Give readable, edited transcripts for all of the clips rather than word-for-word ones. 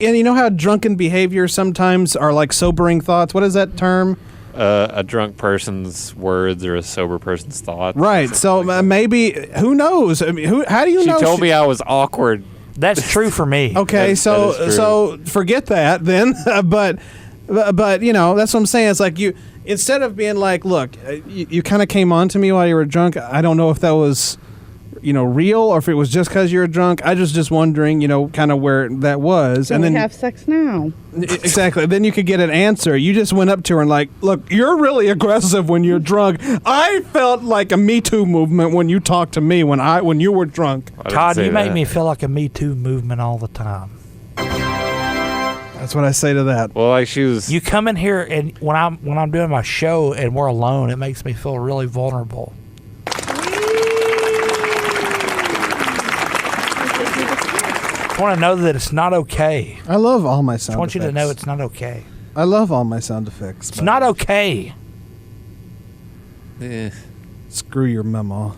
And you know how drunken behaviors sometimes are like sobering thoughts? What is that term? A drunk person's words or a sober person's thoughts. Right. So maybe, who knows? I mean, how do you know? She told me I was awkward. That's true for me. Okay, so forget that then. but you know, that's what I'm saying. It's like you, instead of being like, look, you kind of came on to me while you were drunk. I don't know if that was, you know, real or if it was just because you were drunk. I was just wondering, you know, kind of where that was. Can and then we have sex now? Exactly. Then you could get an answer. You just went up to her and like, look, you're really aggressive when you're drunk. I felt like a Me Too movement when you talked to me when you were drunk. Todd, you make me feel like a Me Too movement all the time. That's what I say to that. Well, like she was. You come in here and when I'm doing my show and we're alone, it makes me feel really vulnerable. I want to know that it's not okay. I love all my sound effects. I want you to know it's not okay. I love all my sound effects. It's not okay. Screw your memo.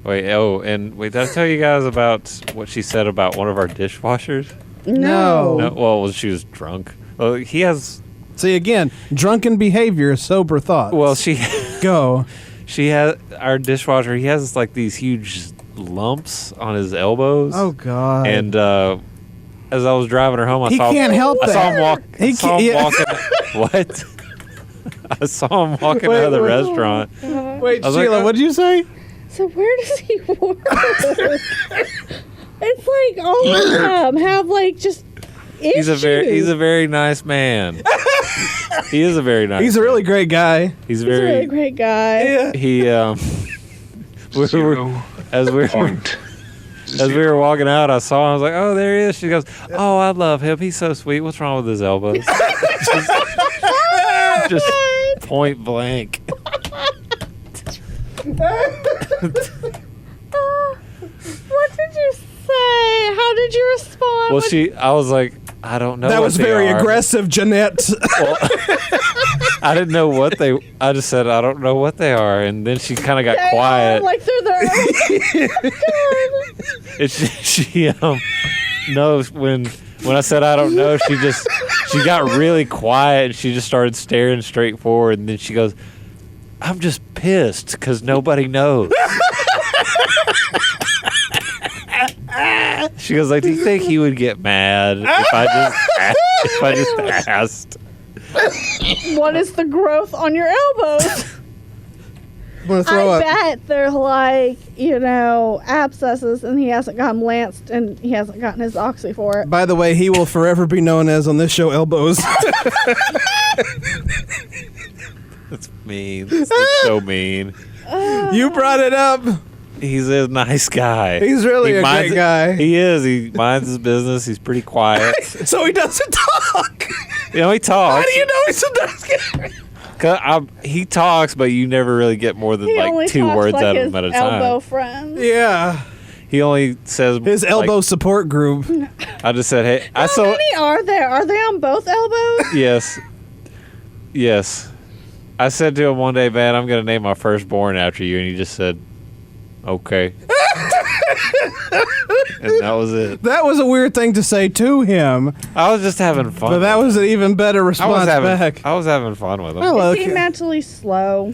Wait, did I tell you guys about what she said about one of our dishwashers? No. Well, she was drunk. Well, he has... See, again, drunken behavior, sober thoughts. Well, she... Go. She has... Our dishwasher, he has like these huge lumps on his elbows. Oh, God. And as I was driving her home, I saw him walking... What? I saw him walking out of the restaurant. Wait, Sheila, what did you say? So where does he work? It's like all of them have like just issues. He's a very nice man. He is a very nice. He's a really great guy. He's a really great guy. Yeah. He as we were walking out, I saw him. I was like, "Oh, there he is." She goes, "Oh, I love him. He's so sweet. What's wrong with his elbows?" just point blank. What did you say? How did you respond? Well, I was like, I don't know. That was very are. aggressive, Jeanette. Well, I didn't know what I just said, I don't know what they are. And then she kind of got quiet. Like they're their And she knows when I said I don't know, she got really quiet and she just started staring straight forward. And then she goes, I'm just pissed because nobody knows. She goes like, do you think he would get mad if I just asked? What is the growth on your elbows? I bet they're like, abscesses, and he hasn't gotten lanced, and he hasn't gotten his oxy for it. By the way, he will forever be known as, on this show, Elbows. That's mean. That's so mean. You brought it up. He's a nice guy. He's really a great guy. He is. He minds his business. He's pretty quiet. So he doesn't talk. He talks. How do you know he's so nice? He talks, but you never really get more than like 2 words out of him at a time. Elbow friends. Yeah. He only says his elbow support group. I just said, hey. How many are there? Are they on both elbows? Yes. I said to him one day, man, I'm going to name my firstborn after you. And he just said, okay. And that was it. That was a weird thing to say to him. I was just having fun. But that was an even better response back. I was having fun with him. Is he mentally slow?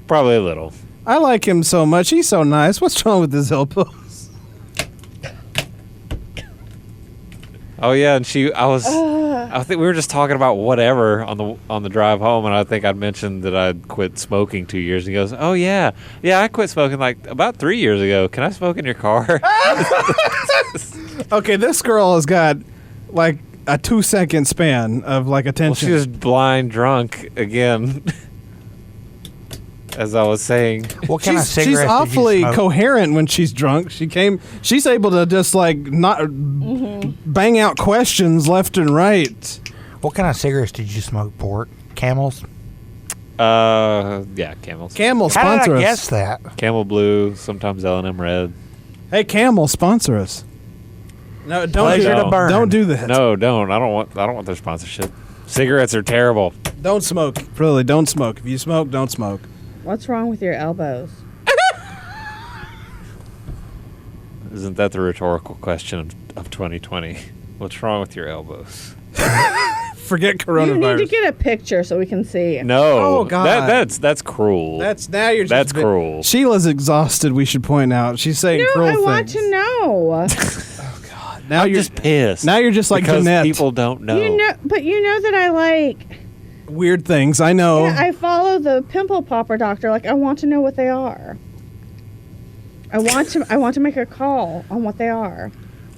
Probably a little. I like him so much. He's so nice. What's wrong with his elbows? Oh yeah, and I think we were just talking about whatever on the drive home, and I think I'd mentioned that I'd quit smoking 2 years. And he goes, "Oh yeah, I quit smoking like about 3 years ago. Can I smoke in your car?" Okay, this girl has got like a 2-second span of like attention. Well, she was blind drunk again. As I was saying, what kind of cigarette she's awfully did you smoke? coherent when she's drunk. She's able to just like not bang out questions left and right. What kind of cigarettes did you smoke, Port? Camels? Yeah, Camels. Camel How sponsor did I us. guess that? Camel Blue, sometimes L&M Red. Hey, Camel, sponsor us. No, don't Pleasure to burn. Don't do that. No, don't. I don't want their sponsorship. Cigarettes are terrible. Don't smoke. Really, don't smoke. If you smoke, don't smoke. What's wrong with your elbows? Isn't that the rhetorical question of 2020. What's wrong with your elbows? Forget You need to coronavirus. get a picture so we can see. No. Oh, God. That's cruel. That's now you're just That's cruel. Sheila's exhausted. We should point out. She's saying No, cruel I things. want to know. Now I'm you're just pissed. Now you're just like because Jeanette. people don't know. You know, but you know that I like. Weird things. I know. Yeah, I follow the pimple popper doctor. Like, I want to know what they are. I want to make a call on what they are.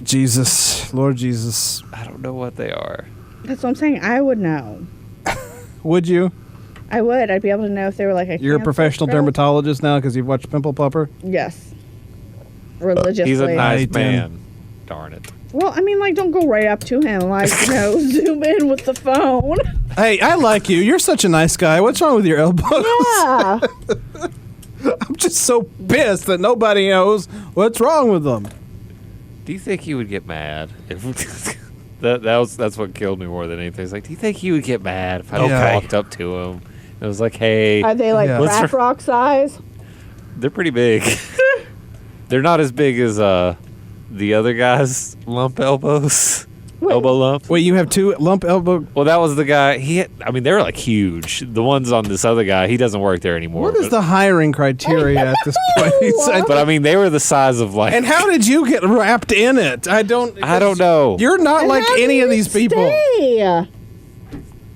Jesus, Lord Jesus. I don't know what they are. That's what I'm saying. I would know. Would you? I would. I'd be able to know if they were like a. You're a cancer professional growth. dermatologist now because you've watched Pimple Popper. Yes. Religiously. He's a nice Right, man. Darn it. Well, I mean, like, don't go right up to him, like, zoom in with the phone. Hey, I like you. You're such a nice guy. What's wrong with your elbows? Yeah. I'm just so pissed that nobody knows what's wrong with them. Do you think he would get mad if that's what killed me more than anything? It's like, do you think he would get mad if I just Okay. walked up to him? It was like, hey, Are they like Yeah. crack rock size? they're pretty big. They're not as big as the other guy's lump elbows, elbow lump. Wait, you have two lump elbow. Well, that was the guy. They were like huge. The ones on this other guy, he doesn't work there anymore. What is but, the hiring criteria at this point? But I mean, they were the size of like. And how did you get wrapped in it? I don't know. You're not And like how any do of you these people. stay?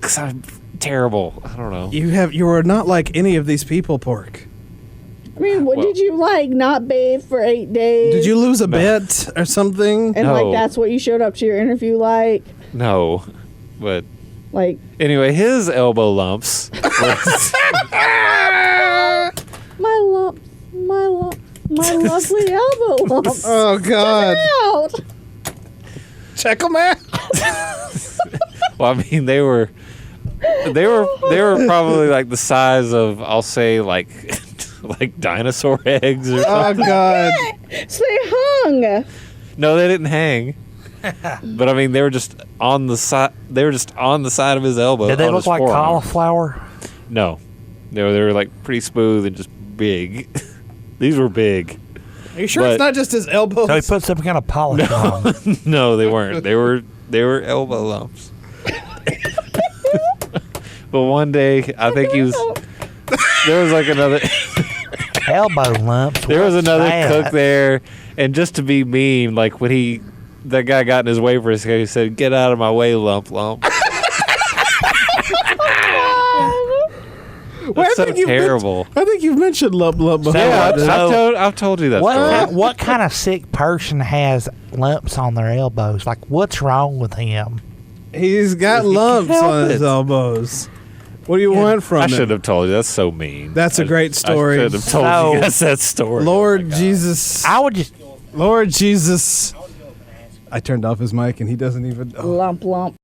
'Cause I'm terrible. I don't know. You are not like any of these people, Pork. I mean, what Well- did you like? Not bathe for 8 days? Did you lose a bet or something? And No. like that's what you showed up to your interview like? No, but Like, anyway, his elbow lumps. Was, my lumps, my lovely elbow lumps. Oh God! Out. Check them out. well, I mean, they were probably like the size of, I'll say, like dinosaur eggs or something. Oh God! So they hung. No, they didn't hang. But I mean, they were just on the side. They were just on the side of his elbow. Did they on look his like forearm. cauliflower? No, they were like pretty smooth and just big. These were big. Are you sure But- it's not just his elbows? So he put some kind of polish on them. No, they weren't. They were elbow lumps. But one day, I think he was. There was like another. Elbow lumps. There was what's another that? cook there, and just to be mean, like when that guy got in his way for his he said, "Get out of my way, lump lump." Well, That's so terrible. I think you've mentioned lump before. Yeah, So- I've told you that story. What kind of sick person has lumps on their elbows? Like, what's wrong with him? He's got He can lumps help on his it. elbows. What do you want from I it? should have told you. That's so mean. That's a great story. I should have told So- you guys that story. Lord Jesus. I would just Lord Jesus. I turned off his mic and he doesn't even. Oh. Lump.